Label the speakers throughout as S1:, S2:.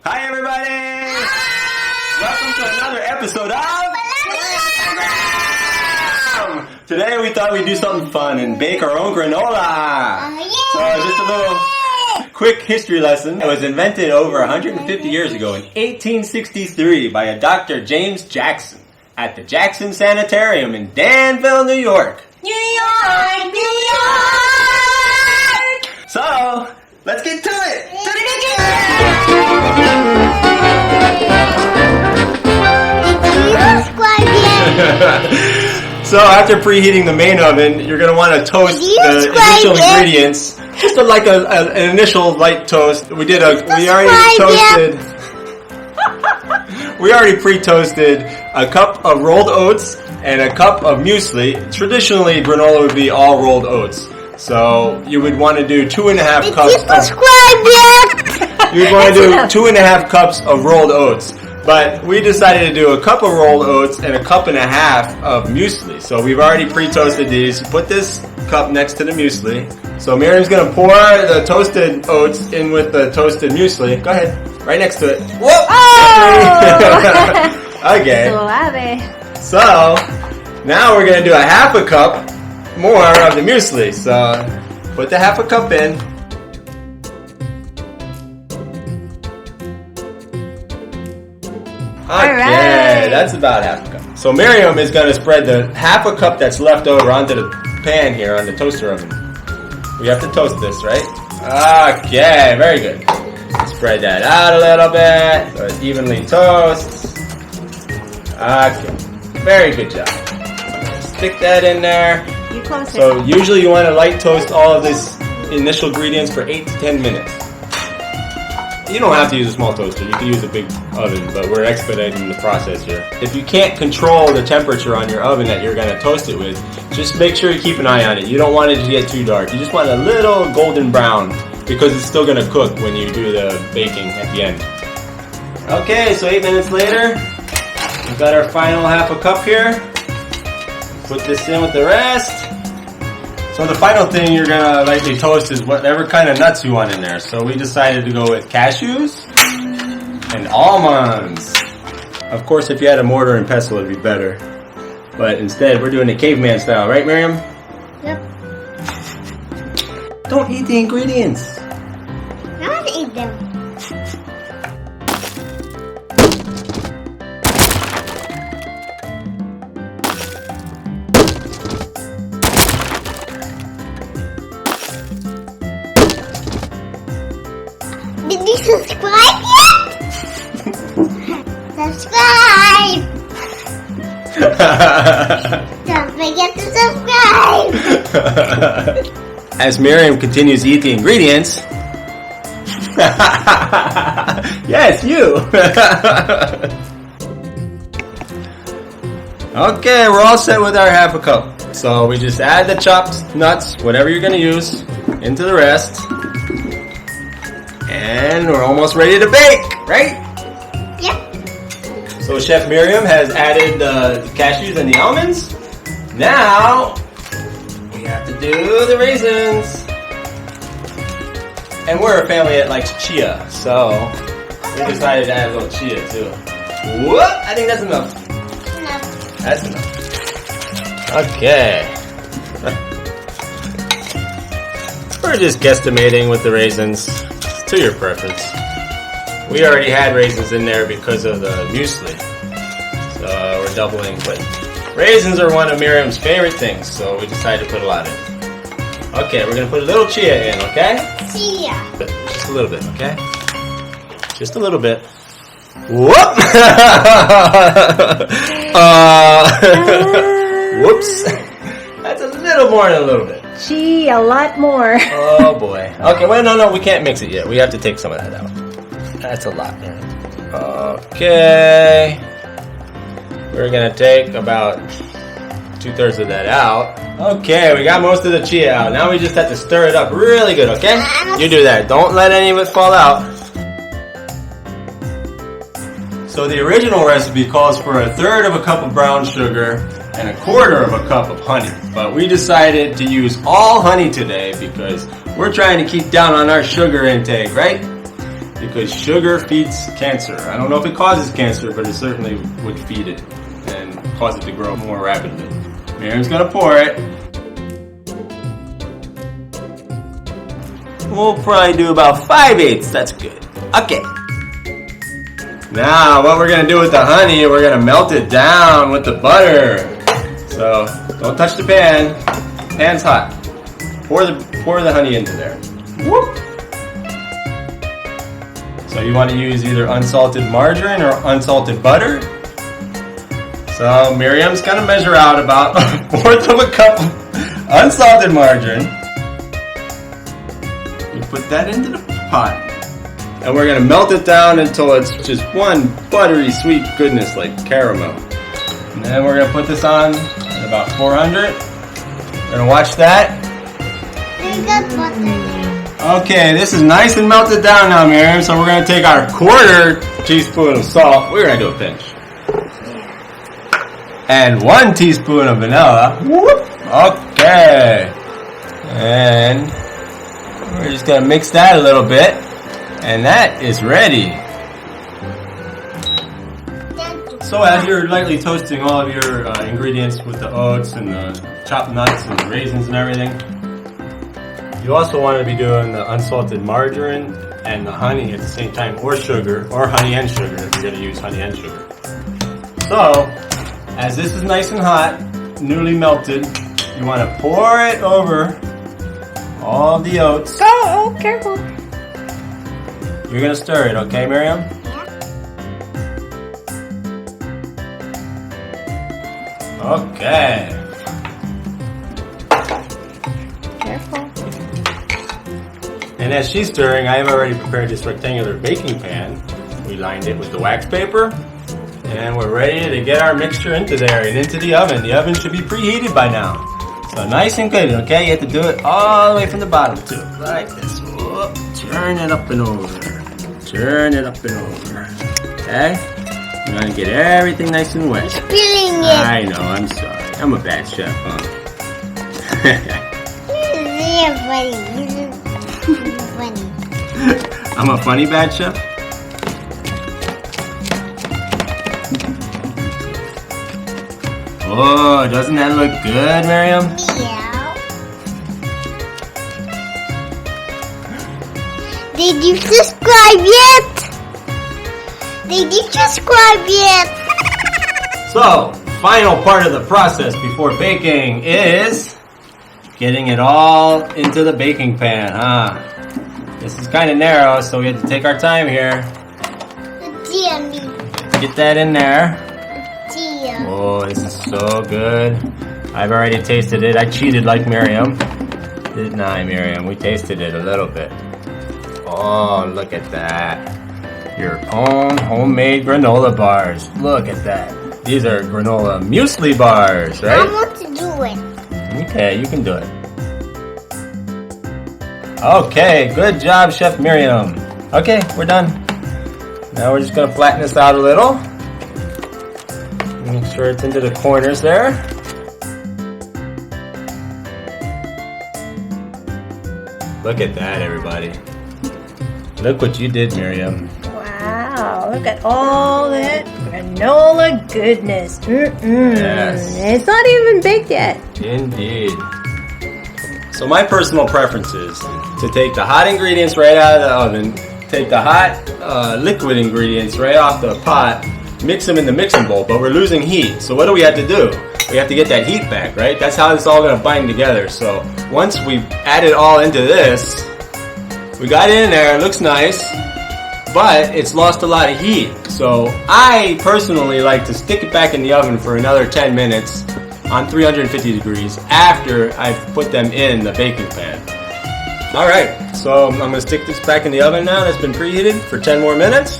S1: Hi everybody! Welcome to another episode of FilAmstagram! Today we thought we'd do something fun and bake our own granola. So just a little quick history lesson. It was invented over 150 years ago in 1863 by a Dr. James Jackson at the Jackson Sanitarium in Danville, New York.
S2: New York!
S1: So, let's get to it! So after preheating the main oven, you're going to want to toast the initial ingredients. Just like an initial light toast. We already pre-toasted a cup of rolled oats and a cup of muesli. Traditionally, granola would be all rolled oats. So you would want to do 2.5 cups. You would want to do 2.5 cups of rolled oats. But we decided to do a cup of rolled oats and a cup and a half of muesli. So we've already pre-toasted these. Put this cup next to the muesli. So Miriam's going to pour the toasted oats in with the toasted muesli. Go ahead. Right next to it. Whoop!
S2: Oh!
S1: Okay.
S2: Suave.
S1: So now we're going to do a half a cup more of the muesli. So put the half a cup in. Okay, that's about half a cup. So Miriam is going to spread the half a cup that's left over onto the pan here on the toaster oven. We have to toast this, right? Okay, very good. Spread that out a little bit so it evenly toasts. Okay, very good job. Stick that in there.
S2: You close it.
S1: So usually you want to light toast all of these initial ingredients for 8 to 10 minutes. You don't have to use a small toaster. You can use a big oven, but we're expediting the process here. If you can't control the temperature on your oven that you're going to toast it with, just make sure you keep an eye on it. You don't want it to get too dark. You just want a little golden brown because it's still going to cook when you do the baking at the end. Okay, so 8 minutes later, we've got our final half a cup here. Put this in with the rest. So the final thing you're going to lightly toast is whatever kind of nuts you want in there. So we decided to go with cashews and almonds. Of course, if you had a mortar and pestle, it'd be better. But instead, we're doing it caveman style. Right, Miriam?
S2: Yep.
S1: Don't eat the ingredients.
S2: I want to eat them. Did you subscribe yet? Subscribe! Don't forget to subscribe!
S1: As Miriam continues to eat the ingredients. Yes, you! Okay, we're all set with our half a cup. So we just add the chopped nuts, whatever you're going to use, into the rest. And we're almost ready to bake, right?
S2: Yep.
S1: So Chef Miriam has added the cashews and the almonds. Now, we have to do the raisins. And we're a family that likes chia, so we decided to add a little chia too. What? I think that's enough.
S2: Enough.
S1: That's enough. Okay. We're just guesstimating with the raisins. To your preference. We already had raisins in there because of the muesli. So we're doubling, but raisins are one of Miriam's favorite things, so we decided to put a lot in. Okay, we're going to put a little chia in, okay?
S2: Chia.
S1: Just a little bit, okay? Just a little bit. Whoop! Whoops. That's a little more than a little bit.
S2: Gee, a lot more.
S1: Oh boy. Okay, well, no, we can't mix it yet. We have to take some of that out. That's a lot. Okay. We're gonna take about 2/3 of that out. Okay, we got most of the chia out. Now we just have to stir it up really good, okay? You do that. Don't let any of it fall out. So the original recipe calls for 1/3 of a cup of brown sugar and 1/4 of a cup of honey. But we decided to use all honey today because we're trying to keep down on our sugar intake, right? because sugar feeds cancer. I don't know if it causes cancer, but it certainly would feed it and cause it to grow more rapidly. Miriam's gonna pour it. We'll probably do about 5/8. That's good. Okay. Now, what we're gonna do with the honey, we're gonna melt it down with the butter. So, don't touch the pan. Pan's hot. Pour the honey into there. Whoop. So you want to use either unsalted margarine or unsalted butter. So Miriam's gonna measure out about 1/4 of a cup of unsalted margarine. You put that into the pot. And we're gonna melt it down until it's just one buttery sweet goodness like caramel. And then we're gonna put this on at about 400. We're gonna watch that.
S2: There's got butter there.
S1: Okay, this is nice and melted down now, Miriam. So we're gonna take our 1/4 teaspoon of salt. We're gonna do a pinch. And 1 teaspoon of vanilla. Whoop. Okay. And we're just gonna mix that a little bit. And that is ready. So as you're lightly toasting all of your ingredients with the oats and the chopped nuts and the raisins and everything, you also want to be doing the unsalted margarine and the honey at the same time, or sugar, or honey and sugar if you're going to use honey and sugar. So, as this is nice and hot, newly melted, you want to pour it over all the oats.
S2: Oh, careful.
S1: You're going to stir it, okay, Miriam? Okay.
S2: Careful.
S1: And as she's stirring, I have already prepared this rectangular baking pan. We lined it with the wax paper. And we're ready to get our mixture into there and into the oven. The oven should be preheated by now. So nice and good, okay? You have to do it all the way from the bottom too. Like this. Whoop. Turn it up and over. Turn it up and over. Okay? You want to get everything nice and wet.
S2: Spilling it.
S1: I know, I'm sorry. I'm a bad chef, huh?
S2: You're funny. You're funny.
S1: I'm a funny bad chef? Oh, doesn't that look good, Miriam?
S2: Meow. Did you subscribe yet? Did you subscribe yet?
S1: So, final part of the process before baking is getting it all into the baking pan, huh? This is kind of narrow, so we have to take our time here. Get that in there. Oh, this is so good. I've already tasted it. I cheated like Miriam. Didn't I, Miriam? We tasted it a little bit. Oh, look at that. Your own homemade granola bars. Look at that. These are granola muesli bars, right?
S2: I want to do it.
S1: Okay, you can do it. Okay, good job, Chef Miriam. Okay, we're done. Now we're just going to flatten this out a little. Make sure it's into the corners there. Look at that, everybody. Look what you did, Miriam.
S2: Wow, look at all that granola goodness.
S1: Yes.
S2: It's not even baked yet.
S1: Indeed. So my personal preference is to take the hot ingredients right out of the oven, take the hot liquid ingredients right off the pot, mix them in the mixing bowl, but we're losing heat. So what do we have to do? We have to get that heat back, right? That's how it's all going to bind together. So once we add it all into this, we got it in there, it looks nice, but it's lost a lot of heat. So I personally like to stick it back in the oven for another 10 minutes on 350 degrees after I've put them in the baking pan. Alright, so I'm going to stick this back in the oven now that's been preheated for 10 more minutes.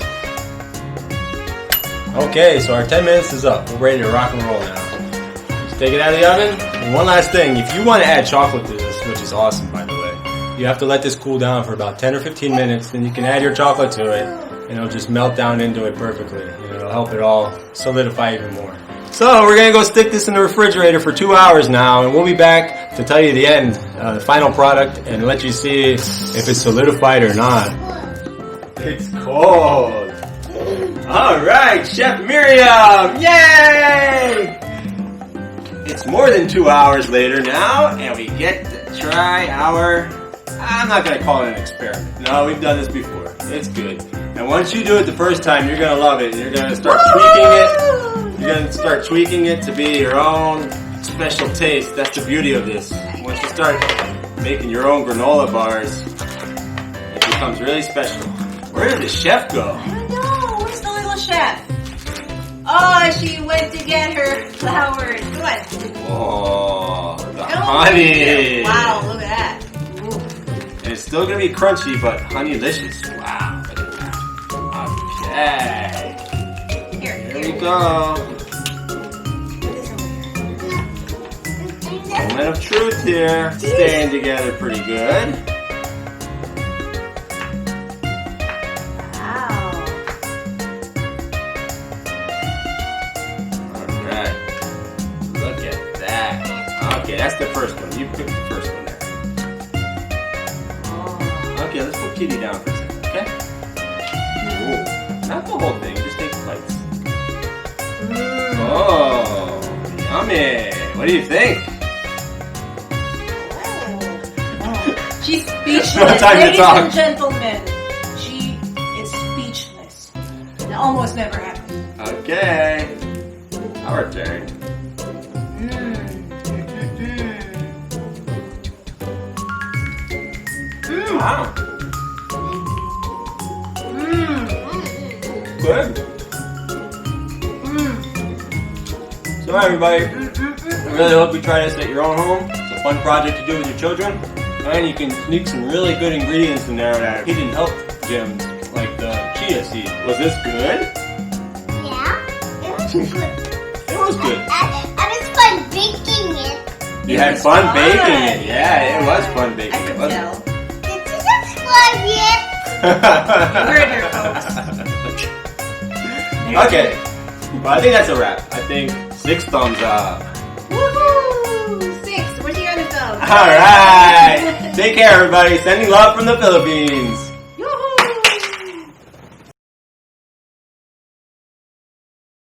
S1: Okay, so our 10 minutes is up. We're ready to rock and roll now. Just take it out of the oven. And one last thing, if you want to add chocolate to this, which is awesome by the way, you have to let this cool down for about 10 or 15 minutes, then you can add your chocolate to it, and it'll just melt down into it perfectly. And it'll help it all solidify even more. So we're going to go stick this in the refrigerator for 2 hours now, and we'll be back to tell you the end, the final product, and let you see if it's solidified or not. It's cold. All right, Chef Miriam. Yay! It's more than 2 hours later now, and we get to try our, I'm not going to call it an experiment. No, we've done this before. It's good. And once you do it the first time, you're going to love it. You're going to start tweaking it. You're going to start tweaking it to be your own special taste. That's the beauty of this. Once you start making your own granola bars, it becomes really special. Where did the chef go?
S2: I don't know. Where's the little chef? Oh, she went to get her flowers. What?
S1: Oh, the honey.
S2: Wow, look at that. Ooh.
S1: And it's still going to be crunchy, but honeylicious. Wow, look at that. Okay. Here we go. Moment of truth here. Staying together pretty good.
S2: Wow.
S1: Alright. Look at that. Okay, that's the first one. You picked the first one there.
S2: Oh.
S1: Okay, let's put Kitty down for a second, okay? Ooh. Not the whole thing, just take bites. Oh, yummy. What do you think?
S2: She's speechless.
S1: No time to
S2: Ladies
S1: talk.
S2: and gentlemen, she is speechless. It almost never happened.
S1: Okay. Our turn. Wow. Good. So everybody, I really hope you try this at your own home. It's a fun project to do with your children. And you can sneak some really good ingredients in there that are hidden health gems, like the chia seed. Was this good?
S3: Yeah, it was good.
S1: It was good.
S3: I was fun baking it.
S1: You had fun baking it. Yeah, it was fun baking
S2: I
S1: it,
S2: can
S1: wasn't
S2: tell.
S3: Did you subscribe yet?
S2: You heard her, folks.
S1: Okay. Well, I think that's a wrap. I think 6 thumbs up.
S2: Woohoo! 6. Where's the other thumb?
S1: All right. Take care, everybody. Sending love from the Philippines.